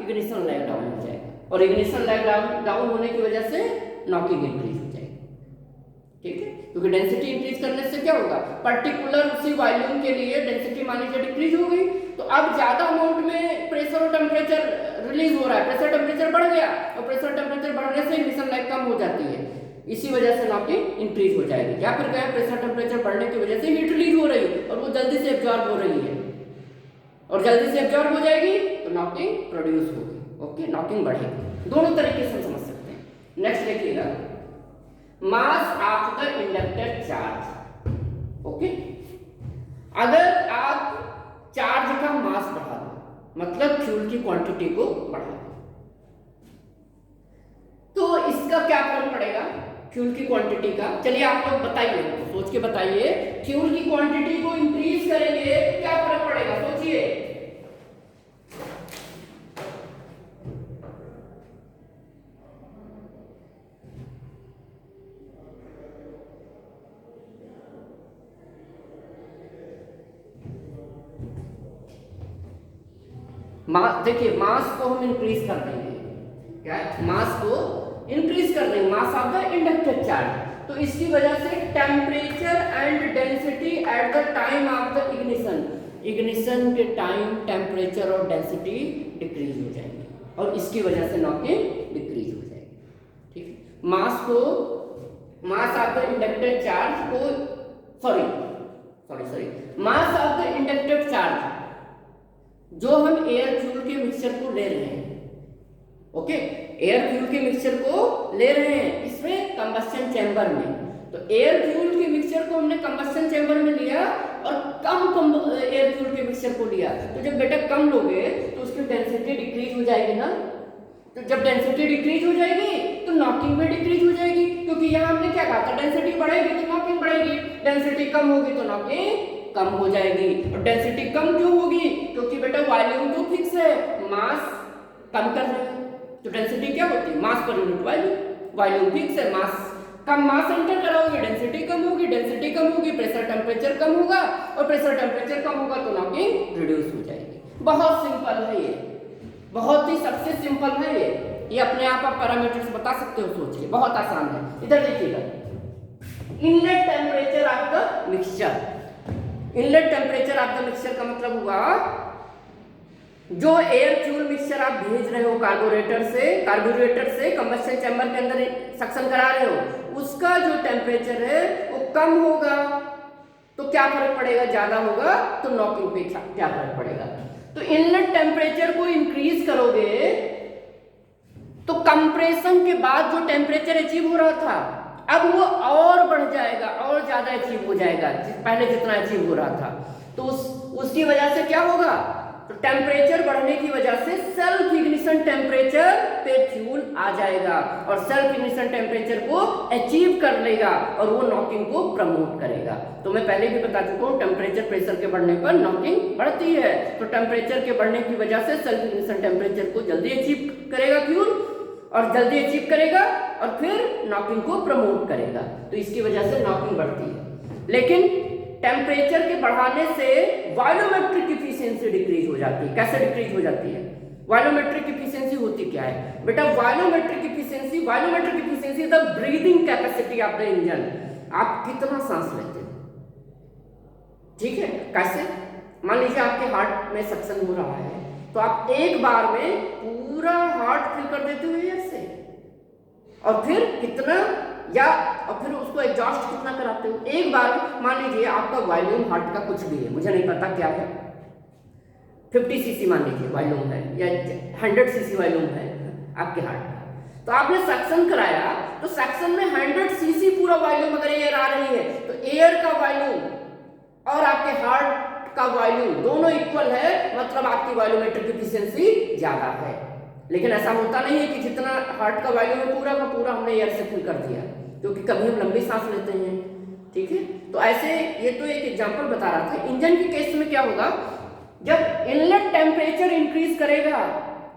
इग्निशन लैग डाउन हो जाएगा, और इग्निशन लैग डाउन होने की वजह से नॉकिंग इंक्रीज हो जाएगी। ठीक है, क्योंकि डेंसिटी इंक्रीज करने से क्या होगा? पर्टिकुलर उसी वॉल्यूम के लिए डेंसिटी मान लीजिए डिक्रीज हो गई, तो अब ज्यादा अमाउंट में प्रेशर और टेम्परेचर रिलीज हो रहा है, प्रेशर टेम्परेचर बढ़ गया, और प्रेशर टेम्परेचर बढ़ने से इग्निशन लैग कम हो जाती है, इसी वजह से नॉकिंग इंक्रीज हो जाएगी। या फिर क्या है, प्रेशर टेम्परेचर बढ़ने की वजह से हीट रिलीज हो रही है और वो जल्दी से एब्जॉर्ब हो रही है, और जल्दी से एब्जॉर्ब हो जाएगी तो नॉकिंग प्रोड्यूस होगी। ओके, नॉकिंग बढ़ेगी। दोनों तरीके से समझ सकते हैं। नेक्स्ट देखिएगा, मास of the inductor charge. Okay, अगर आप चार्ज का मास बढ़ा दो, मतलब फ्यूल की क्वांटिटी को बढ़ा दो, तो इसका क्या फर्क पड़ेगा फ्यूल की क्वांटिटी का? चलिए आप लोग बताइए, सोच के बताइए। फ्यूल की क्वांटिटी को इंक्रीज करेंगे तो क्या फर्क पड़ेगा? सोचिए। देखिए, मास को हम इंक्रीज कर देंगे। क्या? मास को इंक्रीज कर देंगे, मास ऑफ द इंडक्टर चार्ज। तो इसकी वजह से temperature and density at the time of the ignition के टाइम टेम्परेचर और डेंसिटी डिक्रीज हो जाएंगे, और इसकी वजह से नॉकिंग डिक्रीज हो जाएगी। ठीक है, mass of the inductor charge को mass of the inductor charge जो हम एयर फ्यूल के मिक्सचर को ले रहे हैं, ओके, एयर फ्यूल के मिक्सचर को ले रहे हैं इसमें कंबस्शन चैम्बर में। तो एयर फ्यूल के मिक्सचर को हमने कंबस्शन चैम्बर में लिया और कम एयर फ्यूल के मिक्सचर को लिया, तो जब बेटा कम लोगे तो उसकी डेंसिटी डिक्रीज हो जाएगी ना। तो जब डेंसिटी डिक्रीज हो जाएगी तो नॉकिंग में डिक्रीज हो जाएगी, क्योंकि यहाँ हमने क्या कहा था? डेंसिटी बढ़ेगी तो नॉकिंग बढ़ेगी, डेंसिटी कम होगी तो नॉकिंग कम हो जाएगी। और डेंसिटी कम क्यों होगी? क्योंकि बेटा वॉल्यूम तो फिक्स है, मास कम कर रहे हैं, तो डेंसिटी क्या होती है? मास per unit volume. Volume fix है, मास कम मास एंटर कराओगे, डेंसिटी कम होगी, डेंसिटी कम होगी, प्रेशर टेम्परेचर कम होगा, और प्रेशर टेम्परेचर कम होगा तो नॉकिंग रिड्यूस हो जाएगी। बहुत सिंपल है ये, बहुत ही सबसे सिंपल है ये अपने आप पैरामीटर्स बता सकते हो सोच के, बहुत आसान है। इधर देखिएगा, inlet temperature of the mixture. Inlet temperature of the mixture का मतलब हुआ जो एयर फ्यूल मिक्सचर आप भेज रहे हो कार्बोरेटर से कंबस्शन चैम्बर के अंदर सक्शन करा रहे हो, उसका जो टेम्परेचर है वो कम होगा तो क्या फर्क पड़ेगा? ज्यादा होगा तो नॉकिंग पे क्या फर्क पड़ेगा? तो इनलेट टेम्परेचर को इंक्रीज करोगे तो कंप्रेशन के बाद जो टेम्परेचर अचीव हो रहा था अब वो और बढ़ जाएगा, और ज्यादा अचीव हो जाएगा पहले जितना अचीव हो रहा था। तो उसकी वजह से क्या होगा? तो टेम्परेचर बढ़ने की वजह से सेल्फ इग्निशन टेम्परेचर पे फ्यूल आ जाएगा और सेल्फ इग्निशन टेम्परेचर को अचीव कर लेगा और वो नॉकिंग को प्रमोट करेगा। तो मैं पहले भी बता चुका हूँ टेम्परेचर प्रेशर के बढ़ने पर नॉकिंग बढ़ती है। तो टेम्परेचर के बढ़ने की वजह से सेल्फ इग्निशन टेम्परेचर को जल्दी अचीव करेगा फ्यूल और जल्दी अचीव करेगा और फिर नॉकिंग को प्रमोट करेगा। तो इसकी वजह से नॉकिंग बढ़ती है। लेकिन टेम्परेचर के बढ़ाने से वॉल्यूमेट्रिक इफिशियंसी डिक्रीज हो जाती है। कैसे डिक्रीज हो जाती है? वॉल्यूमेट्रिक इफिशियंसी होती क्या है बेटा? Volumetric efficiency the breathing capacity of the engine. आप कितना सांस लेते हो, ठीक है? कैसे? मान लीजिए आपके हार्ट में सक्शन हो रहा है तो आप एक बार में पूरा हार्ट फिल कर देते हो एयर से और फिर कितना या और फिर उसको एग्जॉस्ट कितना कराते हो एक बार? मान लीजिए आपका वॉल्यूम हार्ट का कुछ भी है, मुझे नहीं पता क्या है, 50 सीसी मान लीजिए वॉल्यूम है या 100 सीसी वॉल्यूम है आपके हार्ट का। तो आपने सक्शन कराया तो सक्शन में 100 सीसी पूरा वॉल्यूम अगर एयर आ रही है तो एयर का वॉल्यूम और आपके हार्ट का वॉल्यूम दोनों इक्वल है, मतलब आपकी वॉल्यूमेट्रिक एफिशिएंसी ज्यादा है। लेकिन ऐसा होता नहीं है कि जितना हार्ट का वॉल्यूम है पूरा का पूरा हमने एयर से फिल कर दिया, क्योंकि कभी हम लंबी सांस लेते हैं, ठीक है? तो ऐसे ये तो एक एग्जांपल बता रहा था। इंजन के केस में क्या होगा, जब इनलेट टेम्परेचर इंक्रीज करेगा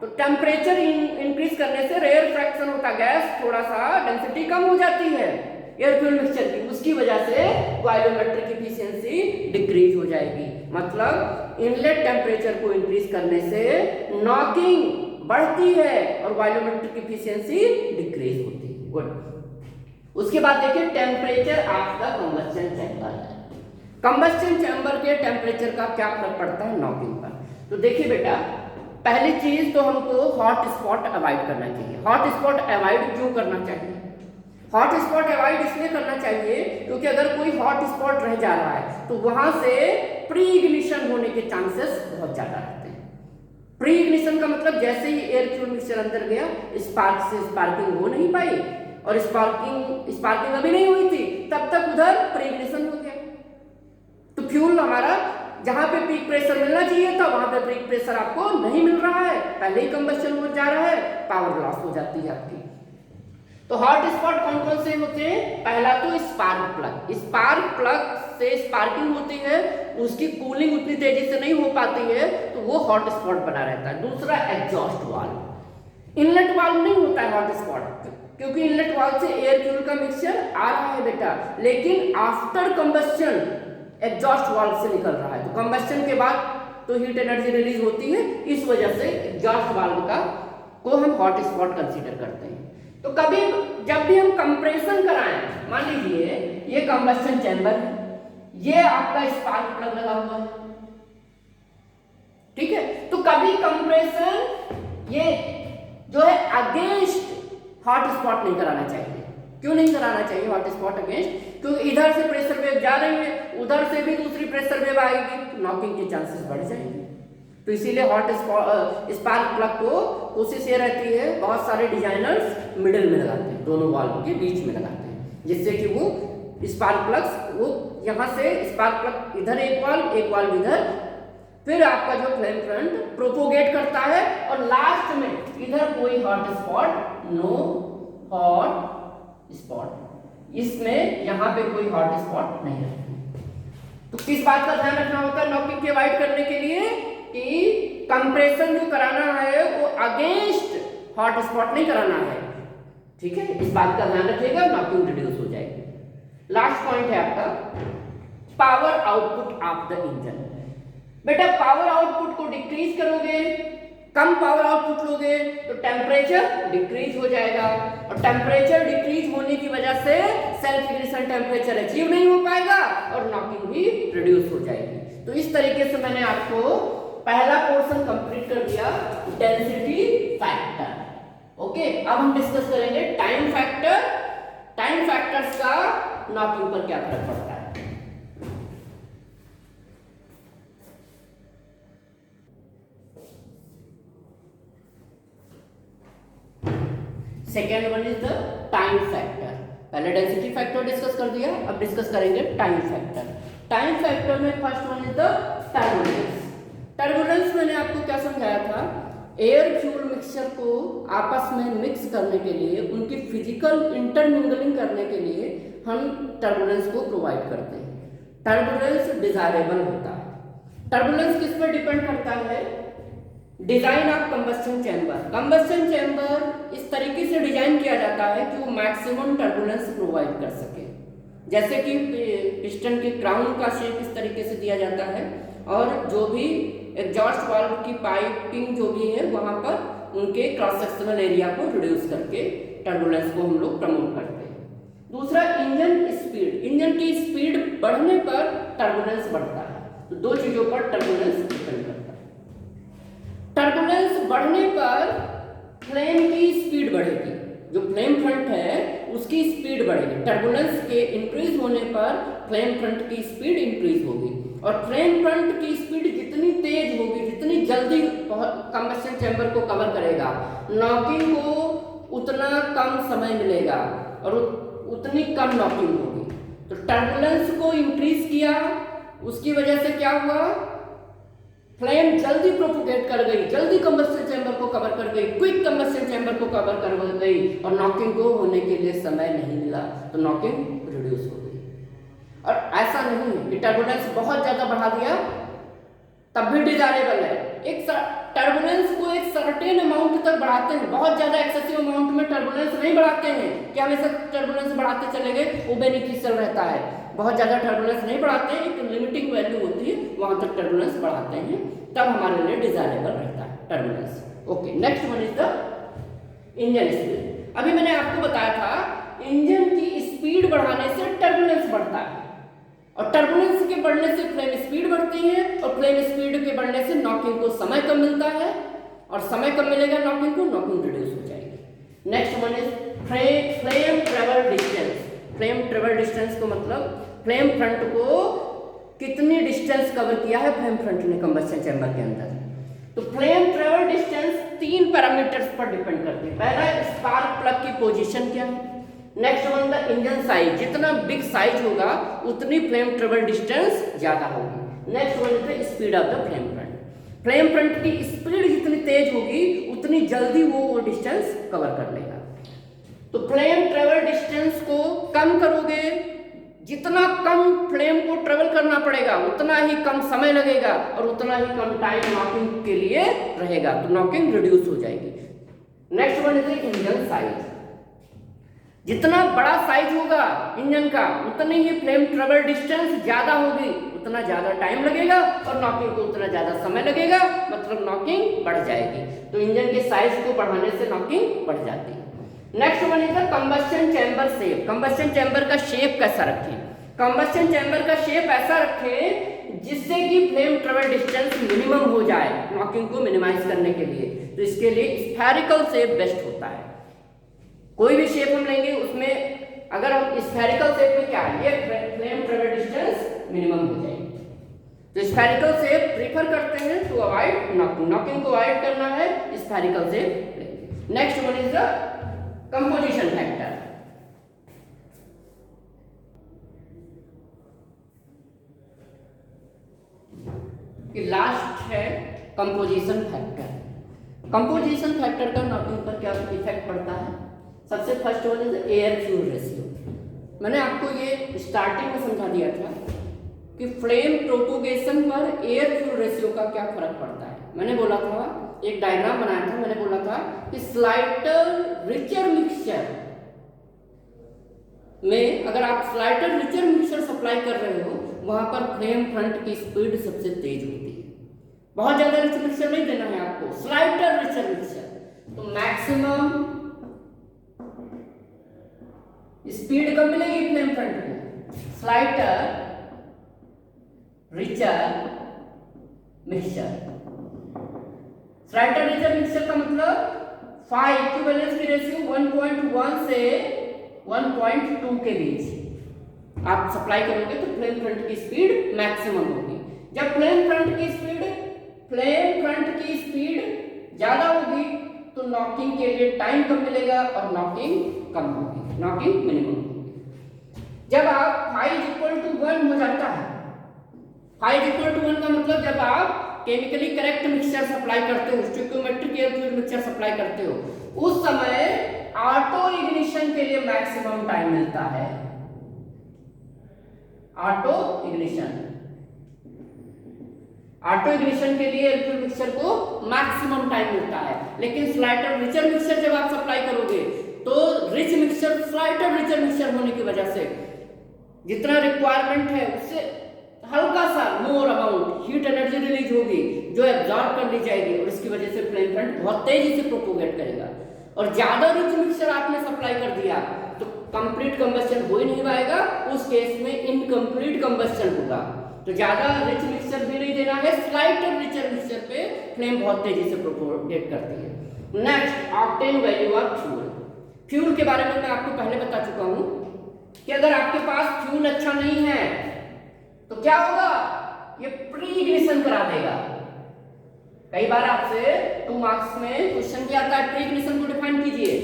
तो टेम्परेचर इंक्रीज करने से रेयर फ्रैक्शन होता गैस, थोड़ा सा डेंसिटी कम हो जाती है एयर फ्यूल मिक्सचर की, उसकी वजह से वॉल्यूमेट्रिक एफिशिएंसी डिक्रीज हो जाएगी। मतलब इनलेट टेम्परेचर को इंक्रीज करने से नॉकिंग बढ़ती है और वॉल्यूमेट्रिक एफिशिएंसी डिक्रीज होती है। गुड। उसके बाद देखिए temperature of the combustion chamber. Combustion chamber के टेम्परेचर का क्या फर्क पड़ता है नॉकिंग पर? तो देखिए बेटा, पहली चीज तो हमको हॉट स्पॉट अवॉइड करना चाहिए। हॉट स्पॉट अवॉइड क्यों करना चाहिए? हॉट स्पॉट अवॉइड इसलिए करना चाहिए क्योंकि अगर कोई हॉट स्पॉट रह जा रहा है तो वहां से प्री इग्निशन होने के चांसेस बहुत ज्यादा रहते हैं। प्री इग्निशन का मतलब जैसे ही एयर फ्यूल मिक्सचर अंदर गया स्पार्क से स्पार्किंग हो नहीं पाई और स्पार्किंग अभी नहीं हुई थी, तब तक उधर प्री इग्निशन हो गया। तो फ्यूल हमारा जहां पे पीक प्रेशर मिलना चाहिए था वहां पे पीक प्रेशर आपको नहीं मिल रहा है, पहले ही कंबस्शन हो जा रहा है, पावर लॉस हो जाती है आपकी। तो हॉट स्पॉट कौन कौन से होते हैं? पहला तो स्पार्क प्लग। स्पार्क प्लग से स्पार्किंग होती है, उसकी कूलिंग उतनी तेजी से नहीं हो पाती है तो वो हॉट स्पॉट बना रहता है। दूसरा एग्जॉस्ट वाल्व। इनलेट वाल्व नहीं होता है हॉट स्पॉट, क्योंकि इनलेट वाल्व से एयर फ्यूल का मिक्सचर आ रहा है बेटा, लेकिन आफ्टर कंबस्शन एग्जॉस्ट वाल्व से निकल रहा है। तो कंबस्शन के बाद तो हीट एनर्जी रिलीज होती है, इस वजह से एग्जॉस्ट वाल्व का को हम हॉट स्पॉट कंसीडर करते हैं। तो कभी जब भी हम कंप्रेशन कराएं, मान लीजिए ये कंबस्शन चैम्बर है, ये आपका स्पार्क प्लग लगा हुआ है, ठीक है? तो कभी कंप्रेशन ये जो है अगेंस्ट हॉट स्पॉट नहीं कराना चाहिए। क्यों नहीं कराना चाहिए हॉट स्पॉट अगेंस्ट? क्योंकि इधर से प्रेशर वेव जा रही है, उधर से भी दूसरी प्रेशर वेव आएगी, नॉकिंग के चांसेस बढ़ जाएंगे। तो इसीलिए हॉट स्पार्क प्लग को कोशिश ये रहती है, बहुत सारे डिजाइनर्स मिडिल में लगाते हैं, दोनों वाल्व के बीच में लगाते हैं, जिससे कि वो स्पार्क प्लग्स वो यहाँ से स्पार्क प्लग इधर एक वाल्व इधर, फिर आपका जो फ्लेम फ्रंट प्रोपोगेट करता है और लास्ट में इधर कोई hot spot, no hot spot, इसमें यहाँ पे कोई हॉट स्पॉट नहीं रहती। तो किस बात का ध्यान रखना होता है नॉकिंग के अवॉइड करने के लिए कि कंप्रेशन जो कराना है वो अगेंस्ट हॉट स्पॉट नहीं कराना है, ठीक है? इस बात का ध्यान रखिएगा, नॉकिंग रिड्यूस हो जाएगी। लास्ट पॉइंट है आपका power output of the engine. बेटा पावर आउटपुट को डिक्रीज करोगे, कम पावर आउटपुट लोगे तो टेम्परेचर डिक्रीज हो जाएगा और टेम्परेचर डिक्रीज होने की वजह से सेल्फ इग्निशन टेम्परेचर अचीव नहीं हो पाएगा और नॉकिंग भी रिड्यूस हो जाएगी। तो इस तरीके से मैंने आपको पहला पोर्शन कंप्लीट कर दिया, डेंसिटी फैक्टर। ओके, अब हम डिस्कस करेंगे टाइम फैक्टर। टाइम फैक्टर्स का नॉकिंग पर क्या फर्क पड़ता है। Second one is the time factor. पहले डेंसिटी फैक्टर डिस्कस कर दिया, अब डिस्कस करेंगे टाइम फैक्टर। टाइम फैक्टर में फर्स्ट वन इज द टाइमोजेस। टर्बुलेंस मैंने आपको क्या समझाया था, एयर फ्यूल मिक्सचर को आपस में मिक्स करने के लिए, उनकी फिजिकल इंटरमिंगलिंग करने के लिए हम टर्बुलेंस को प्रोवाइड करते हैं। टर्बुलेंस डिजायरेबल होता है। टर्बुलेंस किस पर डिपेंड करता है, design of combustion chamber. Combustion chamber इस तरीके से डिजाइन किया जाता है कि वो मैक्सिमम टर्बुलेंस प्रोवाइड कर सके। जैसे कि पिस्टन के क्राउन का शेप इस तरीके से दिया जाता है, और जो भी एग्जॉस्ट वाल्व की पाइपिंग जो भी है वहां पर उनके क्रॉस सेक्शनल एरिया को रिड्यूस करके टर्बुलेंस को हम लोग प्रमोट करते हैं। दूसरा, इंजन स्पीड। इंजन की स्पीड बढ़ने पर टर्बुलेंस बढ़ता है। तो दो चीजों पर टर्बुलेंस डिपेंड करता है। टर्बुलेंस बढ़ने पर फ्लेम की स्पीड बढ़ेगी, जो फ्लेम फ्रंट है उसकी स्पीड बढ़ेगी। टर्बुलेंस के इंक्रीज होने पर फ्लेम फ्रंट की स्पीड इंक्रीज होगी, और फ्लेम फ्रंट की स्पीड जितनी तेज होगी, जितनी जल्दी कंबस्शन चैम्बर को कवर करेगा, नॉकिंग को उतना कम समय मिलेगा और उतनी कम नॉकिंग होगी। तो टर्बुलेंस को इंक्रीज किया, उसकी वजह से क्या हुआ, फ्लेम जल्दी प्रोपोगेट कर गई, जल्दी कंबस्शन चैम्बर को कवर कर गई, क्विक कंबस्शन चैम्बर को कवर कर गई, और नॉकिंग को होने के लिए समय नहीं मिला, तो नॉकिंग रिड्यूस हो गई। और ऐसा नहीं है कि टर्बुलेंस बहुत ज्यादा बढ़ा दिया तब भी डिजायरेबल है। एक टर्बुलेंस को एक सर्टेन अमाउंट तक बढ़ाते हैं, बहुत ज्यादा एक्सेसिव अमाउंट में टर्बुलेंस नहीं बढ़ाते हैं कि हमेशा टर्बुलेंस बढ़ाते चले गए, वो बेनिफिशियल रहता है। बहुत ज्यादा टर्बुलेंस नहीं बढ़ाते, एक लिमिटिंग वैल्यू होती है, वहां तक टर्बुलेंस बढ़ाते हैं, तब हमारे लिए डिजायरेबल रहता है turbulence. Okay, next one is the engine speed. अभी मैंने आपको बताया था इंजन की स्पीड बढ़ाने से टर्बुलेंस बढ़ता है, और टर्बुलेंस के बढ़ने से फ्लेम स्पीड बढ़ती है, और फ्लेम स्पीड के बढ़ने से नॉकिंग को समय कम मिलता है, और समय कम मिलेगा नॉकिंग को, नॉकिंग रिड्यूस हो जाएगी। Next one is flame travel distance. Flame travel distance को मतलब फ्लेम फ्रंट को कितनी डिस्टेंस कवर किया है फ्लेम फ्रंट ने कंबस्शन चैम्बर के अंदर। तो फ्लेम ट्रेवल डिस्टेंस 3 पैरामीटर्स पर डिपेंड करती है। पहला, स्पार्क प्लग की पोजीशन क्या है। Next one, the engine size. जितना बिग साइज होगा उतनी फ्लेम ट्रेवल डिस्टेंस ज्यादा होगी। Next one is the speed of the flame front. Flame front की स्पीड जितनी तेज होगी उतनी जल्दी वो डिस्टेंस कवर कर लेगा। तो फ्लेम ट्रेवल डिस्टेंस को कम करोगे, जितना कम फ्लेम को ट्रेवल करना पड़ेगा उतना ही कम समय लगेगा, और उतना ही कम टाइम नॉकिंग के लिए रहेगा, तो नॉकिंग रिड्यूस हो जाएगी। Next one is engine size. जितना बड़ा साइज होगा इंजन का उतनी ही फ्लेम ट्रेवल डिस्टेंस ज्यादा होगी, उतना ज्यादा टाइम लगेगा, और नॉकिंग को उतना ज्यादा समय लगेगा, मतलब नॉकिंग बढ़ जाएगी। तो इंजन के साइज को बढ़ाने से नॉकिंग बढ़ जाती है। Next one is the combustion chamber shape. Combustion chamber का शेप कैसा रखें। कंबस्शन चैम्बर का शेप ऐसा रखें जिससे कि फ्लेम ट्रेवल डिस्टेंस मिनिमम हो जाए, नॉकिंग को मिनिमाइज करने के लिए। तो इसके लिए स्फेरिकल शेप बेस्ट होता है। कोई भी शेप हम लेंगे उसमें अगर हम स्फेरिकल शेप में क्या है, ये फ्लेम ट्रेवल डिस्टेंस मिनिमम हो जाएगी। तो स्फेरिकल शेप प्रीफर करते हैं टू अवॉइड नॉकिंग। नॉकिंग को अवॉइड करना है, spherical shape. Next one is the composition factor. Last है कंपोजिशन फैक्टर। कंपोजिशन फैक्टर का नॉकिंग पर क्या इफेक्ट पड़ता है। सबसे first one is air fuel ratio. मैंने आपको ये स्टार्टिंग में समझा दिया था कि फ्लेम प्रोपोगेशन पर एयर फ्यूल रेशियो का क्या फर्क पड़ता है। मैंने बोला था, एक डायग्राम बनाया था, मैंने बोला था कि स्लाइटर रिचर मिक्सचर में अगर आप स्लाइटर रिचर मिक्सचर सप्लाई कर रहे हो, वहां पर फ्लेम फ्रंट की स्पीड सबसे तेज होती है। बहुत ज्यादा रिचर मिक्सचर नहीं देना है आपको, स्लाइटर रिचर मिक्सचर। तो मैक्सिमम स्पीड कब मिलेगी फ्लेम फ्रंट को, स्लाइटर रिचर मिक्सचर। स्लाइटर रिचर मिक्सचर का मतलब 5 इक्विवेलेंस की रेशियो 1.1 से 1.2 के बीच आप सप्लाई करोगे तो फ्लेम फ्रंट की स्पीड मैक्सिमम होगी। जब फ्लेम फ्रंट की स्पीड ज्यादा होगी तो नॉकिंग के लिए टाइम कम मिलेगा और नॉकिंग कम होगी, नॉकिंग मिनिमम होगी। जब आप 5 = 1 हो जाता है, 5 = 1 का मतलब जब आप केमिकली करेक्ट मिक्सचर सप्लाई करते हो, stoichiometric air fluid mixture supply करते हो, उस समय ऑटो इग्निशन के लिए मैक्सिमम टाइम मिलता है। ऑटो इग्निशन के लिए एयर फ्लूइड मिक्सचर को मैक्सिमम टाइम मिलता है। लेकिन स्लाइटर रिचर मिक्सचर जब आप सप्लाई करोगे तो रिच मिक्सचर, स्लाइटर रिचर मिक्सचर होने की वजह से जितना रिक्वायरमेंट है उससे हल्का सा more amount heat energy release होगी जो एब्जॉर्ब कर ली जाएगी और इसकी वजह से फ्लेम फ्रंट बहुत तेजी से प्रोपोगेट करेगा। और ज्यादा रिच मिक्सचर आपने सप्लाई कर दिया तो कंप्लीट कंबस्शन हो ही नहीं पाएगा, उस केस में इनकम्प्लीट कंबस्शन होगा। तो ज्यादा रिच मिक्सचर भी नहीं देना है, स्लाइटर रिचर मिक्सचर पे फ्लेम बहुत तेजी से प्रोपोगेट करती है। Next, octane value of fuel. Fuel के बारे में मैं आपको पहले बता चुका हूं कि अगर आपके पास फ्यूल अच्छा नहीं है तो क्या होगा, ये प्री इग्निशन करा देगा। कई बार आपसे 2 मार्क्स में क्वेश्चन भी आता है, प्री इग्निशन को डिफाइन कीजिए।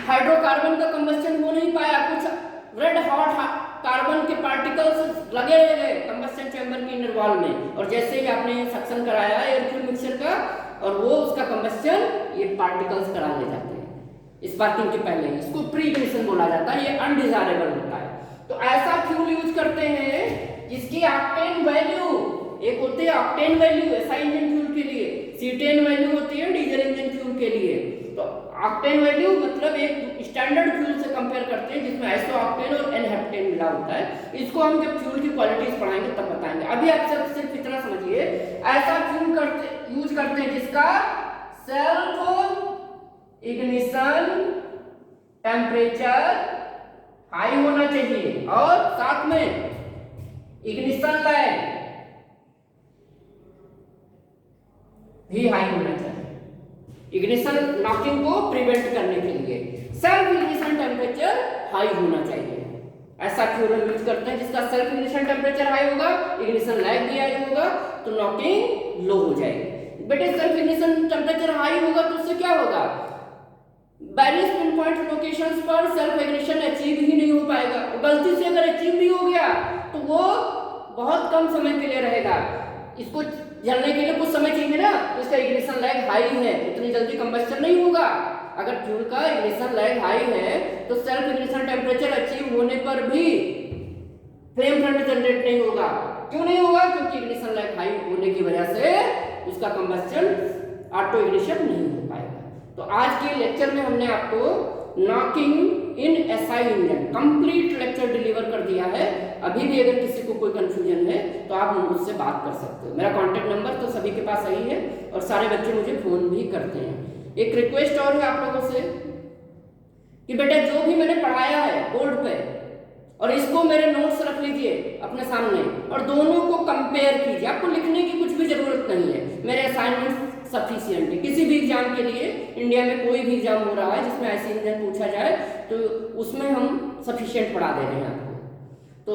हाइड्रोकार्बन का कंबस्शन हो नहीं पाया, कुछ रेड हॉट कार्बन के पार्टिकल्स लगे रहे कंबस्शन चैम्बर की इनर वॉल में, और जैसे ही आपने सक्शन कराया एयर फ्यूल मिक्सचर का और वो उसका कंबस्शन, ये पार्टिकल्स करा ले जाते हैं स्पार्किंग के पहले। इसको प्री इग्निशन बोला जाता है, ये अनडिजायरेबल होता है। तो ऐसा फ्यूल यूज करते हैं जिसकी ऑक्टेन वैल्यू, एक होती है octane value SI engine fuel के लिए, सीटेन वैल्यू होती है डीजल इंजन फ्यूल के लिए। तो ऑक्टेन वैल्यू मतलब एक स्टैंडर्ड फ्यूल से कंपेयर करते हैं जिसमें आइसो ऑक्टेन और एन हेप्टेन मिला होता है। इसको हम जब फ्यूल की क्वालिटीज पढ़ाएंगे तब बताएंगे। अभी आप सिर्फ इतना समझिए, ऐसा फ्यूल यूज करते हैं जिसका सेल्फ इग्निशन टेम्परेचर हाई होना चाहिए और साथ में इग्निशन लैग भी हाई होना चाहिए, इग्निशन नॉकिंग को प्रिवेंट करने के लिए सेल्फ इग्निशन टेम्परेचर हाई होना चाहिए। ऐसा फ्यूल यूज करते हैं जिसका सेल्फ इग्निशन टेम्परेचर हाई होगा, इग्निशन लैग भी हाई होगा, तो नॉकिंग लो हो जाएगी। बेटे सेल्फ इग्निशन टेम्परेचर हाई होगा तो उससे क्या होगा, वेरियस पिन पॉइंट लोकेशंस पर सेल्फ इग्निशन अचीव ही नहीं हो पाएगा। गलती से अगर अचीव भी हो गया तो वो बहुत कम समय के लिए रहेगा, इसको जलने के लिए कुछ समय चाहिए ना, इसका इग्निशन लैग हाई है, इतनी जल्दी कंबस्शन नहीं होगा। अगर फ्यूल का इग्निशन लैग हाई है तो सेल्फ इग्निशन टेम्परेचर अचीव होने पर भी फ्लेम फ्रंट जनरेट नहीं होगा। क्यों नहीं होगा, क्योंकि इग्निशन लैग हाई होने की वजह से उसका कंबस्शन ऑटो इग्निशन नहीं हो पाएगा। तो आज के लेक्चर में हमने आपको knocking in SI engine complete lecture deliver कर दिया है। अभी भी अगर किसी को कोई कंफ्यूजन है तो आप मुझसे बात कर सकते हो। मेरा कांटेक्ट नंबर तो सभी के पास सही है और सारे बच्चे मुझे फोन भी करते हैं। एक रिक्वेस्ट और है आप लोगों से कि बेटा जो भी मैंने पढ़ाया है बोर्ड पे और इसको मेरे नोट्स रख लीजिए अपने सामने और दोनों को कंपेयर कीजिए। आपको लिखने की कुछ भी जरूरत नहीं है, मेरे असाइनमेंट सफिशिएंट है। किसी भी एग्जाम के लिए, इंडिया में कोई भी एग्जाम हो रहा है जिसमें ऐसे इंजन पूछा जाए तो उसमें हम सफिशिएंट पढ़ा दे रहे हैं आपको। तो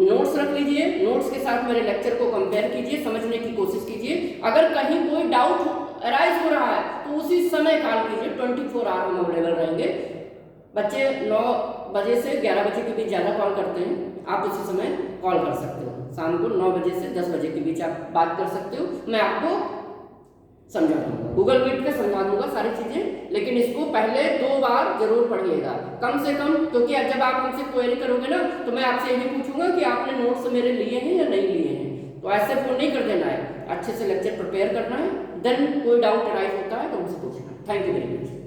नोट्स रख लीजिए, नोट्स के साथ मेरे लेक्चर को कंपेयर कीजिए, समझने की कोशिश कीजिए। अगर कहीं कोई डाउट अराइज हो रहा है तो उसी समय कॉल कीजिए, 24 आवर हम अवेलेबल रहेंगे। बच्चे 9 बजे से 11 बजे के बीच ज़्यादा कॉल करते हैं, आप उसी समय कॉल कर सकते हो। शाम को 9 बजे से 10 बजे के बीच आप बात कर सकते हो, मैं आपको समझा दूंगा, गूगल मीट पे समझा दूंगा सारी चीजें। लेकिन इसको पहले 2 बार जरूर पढ़िएगा कम से कम, क्योंकि जब आप हमसे क्वेरी करोगे ना तो मैं आपसे यही पूछूंगा कि आपने नोट्स मेरे लिए हैं या नहीं लिए हैं। तो ऐसे फोन नहीं कर देना है, अच्छे से लेक्चर प्रिपेयर करना है, देन कोई डाउट अराइज होता है तो मुझसे पूछना। Thank you very much.